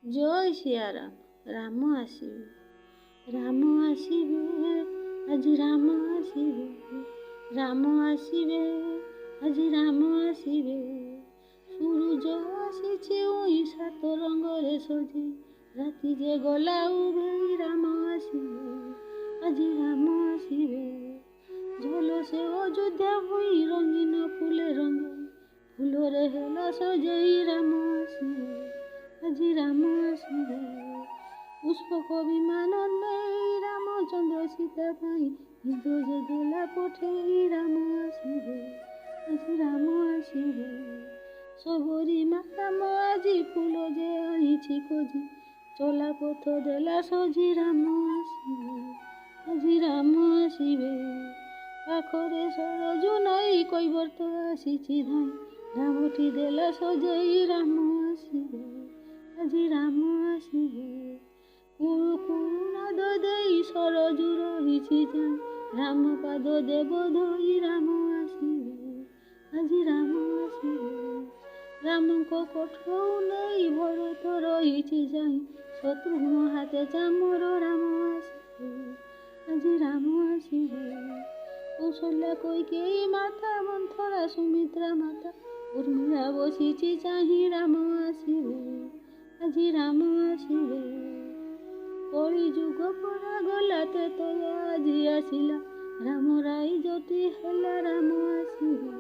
জয় সিয়ারাম। রাম আসিবে, রাম আসিবে, আজ রাম আসিবে, রাম আসিবে, আজ রাম আসিবে। সূরজ আসিছে ওই সাত রঙরে সজি, রাতি যে গলা উভেই রাম আসিবে, আজি রাম আসিবে। ঝলসে অযোধ্যা হই রঙিন ফুলে রঙে, ফুলরে হেলা সজেই রাম আসিবে, আজি রাম আসিবে। পুষ্পক বিমান নেই রামচন্দ্র সীতা পাই, কিন্তু যে দোলা পঠেই রাম আসিবে, আজি রাম আসিবে। সবরি মাতাম আজি ফুল যে আনিছি খোঁজি, চলা পথ দেলা সজি রাম আসিবে, আজি রাম আসিবে। পাখরে সরজু নই কৈবর্ত আসিছি ধাই, রামটি দেলা সজেই রাম আসিবে, আজি রাম আসিবে। কুরুকুনাদ দেই সরজু রহিছি যাই, রাম পাদ দেব ধই রাম আসিবে, আজি রাম আসিবে। রামଙ୍କ কঠৌ নেই ভরত রহিছি যাই, শত্রুঘ্ন হাতে চামর রাম আসিবে, আজি রাম আসিবে। কৌশল্যা কৈকেয়ী মাতা মন্থরা সুমিত্রা মাতা, উর্মিলা বসিছি চাহি রাম আসিবে, আজি রাম আসিবে। কলিযুগ পরা গলাতে তো আজি আসিলা, রাম রাই জ্যোতি ହେଲା রাম আসিবে,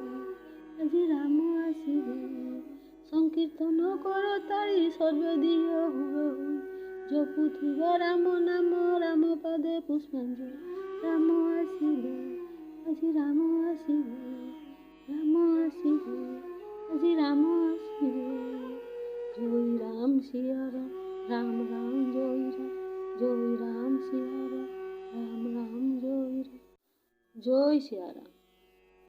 আজি রাম আসিবে। সংকীর্তন কর তারি সর্বে দিয় হুড় হুই, জপুথিবা রাম নাম রাম পাদে পুষ্পাঞ্জলি, রাম আসিবে, আজি রাম আসিবে, রাম আসিবে, আজি রাম আসিবে। জয় রাম সিয়া রাম, রাম রাম জয় রাম, জয় রাম সিয়া রাম, রাম রাম জয় রাম, জয় সিয়া রাম।